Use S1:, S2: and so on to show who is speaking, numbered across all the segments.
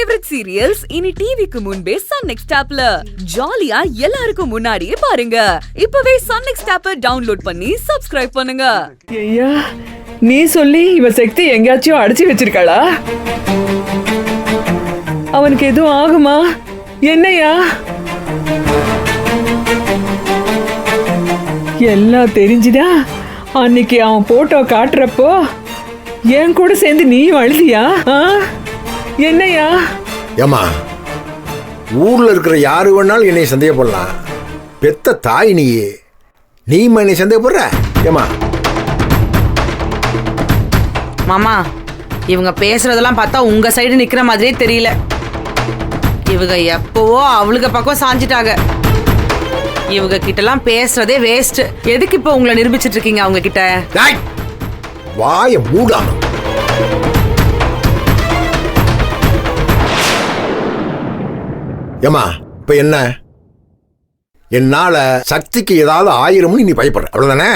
S1: Favourite serials இனி டிவிக்கு முன்பே சன் நெக்ஸ்ட் ஆப்ல ஜாலியா எல்லாருக்கும் முன்னாடியே பாருங்க. இப்பவே சன் நெக்ஸ்ட் ஆப்பை டவுன்லோட் பண்ணி சப்ஸ்கிரைப் பண்ணுங்க.
S2: ஐயா, நீ சொல்லி இவ சக்தி எங்கேயாச்சும் அடிச்சு வச்சிருக்காளா? அவனுக்கு எதுவும் ஆகுமா? என்னையா எல்லாம் தெரிஞ்சுதா? அன்னைக்கு அவன் போட்டோ காட்டுறப்போ என் கூட சேர்ந்து நீயும் அழுதியா? என்னையா?
S3: ஏமா, ஊர்ல இருக்கிற யாரு வேணாலும் என்னை சந்தேகப்படலாம். பெத்த தாய் நீயே, நீ என்னை சந்தேகப்படுற? ஏமா
S4: மாமா, இவங்க பேசுறதெல்லாம் பார்த்தா உங்க சைடு நிக்கிற மாதிரியே தெரியல. இவங்க எப்பவோ அவளுக்கு பக்கம் சாஞ்சிட்டாங்க. இவங்க கிட்டலாம் பேசுறதே வேஸ்ட். எதுக்கு இப்ப உங்களை நிரூபிச்சிட்டு இருக்கீங்க அவங்க கிட்ட?
S3: வாய மூடாம. ஏமா, இப்ப என்ன? என்னால சக்திக்கு ஏதாவது ஆயிரம்னு நீ பயப்படுற, அவ்வளவுதானே?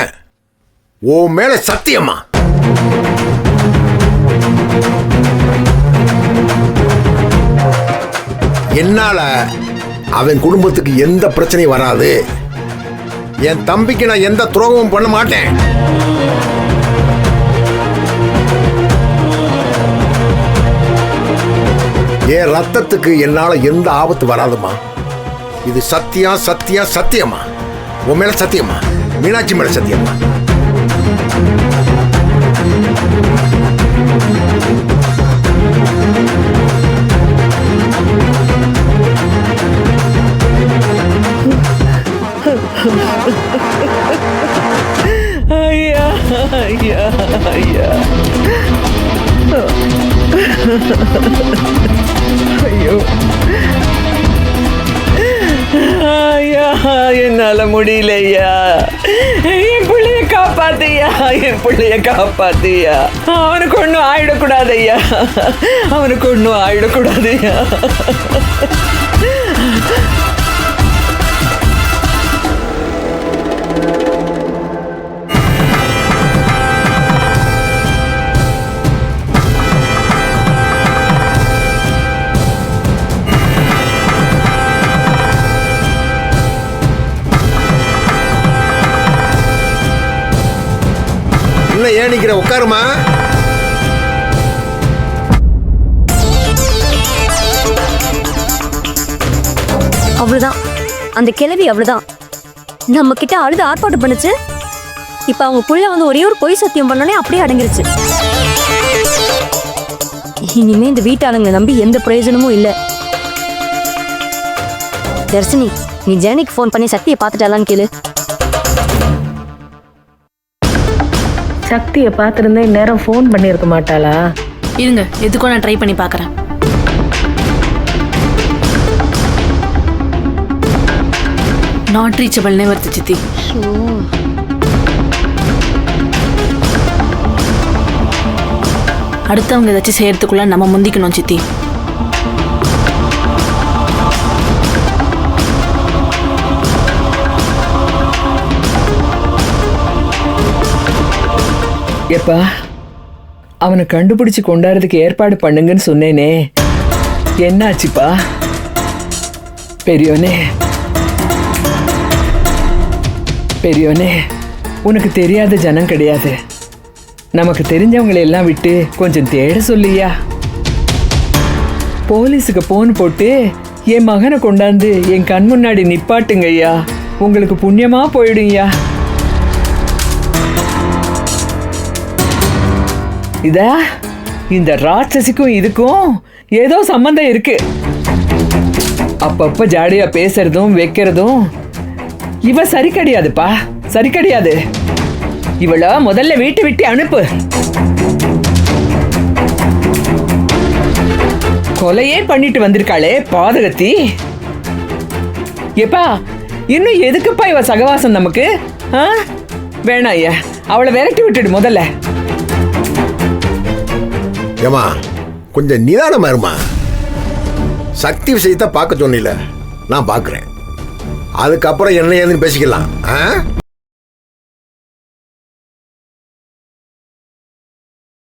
S3: ஓ மேல சத்தியம்மா. என்னால அவன் குடும்பத்துக்கு எந்த பிரச்சனையும் வராது. என் தம்பிக்கு நான் எந்த துரோகமும் பண்ண மாட்டேன். என் ரத்தத்துக்கு என்னால எந்த ஆபத்து வராதுமா. இது சத்தியம், சத்தியம், சத்தியமா. உன் மேல சத்தியமா, மீனாட்சி மேல சத்தியமா.
S2: ஐயா, ஐயா, ஐயா. ஐயோ, ஐயா, என்னால முடியலையா. என் பிள்ளைய காப்பாத்தியா, என் பிள்ளைய காப்பாத்தியா. அவனுக்கு ஒன்றும் ஆயிடக்கூடாதையா, அவனுக்கு ஒன்றும் ஆயிடக்கூடாதையா.
S3: ஏன் நிக்கிற? உட்காருமா.
S5: அவ்வளவுதான், அந்த கிழவி அவ்வளவுதான். நம்ம கிட்ட அழுது ஆர்ப்பாட்டம் பண்ணுச்சு. இப்ப அவங்க புள்ள வந்து ஒரே ஒரு பொய் சத்தியம் பண்ணோடனே அப்படியே அடங்கிருச்சு. இனிமே இந்த வீட்டாளுங்களை நம்பி எந்த பிரயோஜனமும் இல்ல. தர்ஷினி, நீ ஜெனிக்கு ஃபோன் பண்ணி சக்தியை பார்த்துட்டாலான்னு கேளு.
S6: சக்தியை பார்த்துருந்தா இந்நேரம் ஃபோன் பண்ணியிருக்க மாட்டாளா?
S7: இருங்க, எதுக்கும் நான் ட்ரை பண்ணி பார்க்குறேன். நாட் ரீச்சபிள்னே வருது சித்தி. அடுத்தவங்க ஏதாச்சும் செய்யறதுக்குள்ள நம்ம முந்திக்கணும் சித்தி.
S2: எப்பா, அவனை கண்டுபிடிச்சு கொண்டாடுறதுக்கு ஏற்பாடு பண்ணுங்கன்னு சொன்னேனே, என்னாச்சுப்பா? பெரியோனே, பெரியோனே, உனக்கு தெரியாத ஜனம் கிடையாது. நமக்கு தெரிஞ்சவங்களை எல்லாம் விட்டு கொஞ்சம் தேட சொல்லியா. போலீஸுக்கு போன் போட்டு என் மகனை கொண்டாந்து என் கண் முன்னாடி நிப்பாட்டுங்க ஐயா. உங்களுக்கு புண்ணியமா போயிடுங்கய்யா. இதா, இந்த ராட்சசிக்கும் இதுக்கும் ஏதோ சம்பந்தம் இருக்கு. அப்பப்ப ஜாடியா பேசுறதும் வைக்கிறதும் இவ சரி கிடையாதுப்பா, சரி கிடையாது. இவள முதல்ல வீட்டை விட்டு அனுப்பு. கொலையே பண்ணிட்டு வந்திருக்காளே பாதகத்தி. எப்பா, இன்னும் எதுக்குப்பா இவ சகவாசம் நமக்கு? வேணாம் ஐயா, அவளை விரட்டி விட்டுடு முதல்ல.
S3: ஏமா, கொஞ்சம் நிதானமா இருமா. சக்தி விஷயத்தை பார்க்க சொன்னில, நான் பார்க்குறேன். அதுக்கப்புறம் என்ன ஏதுன்னு பேசிக்கலாம்.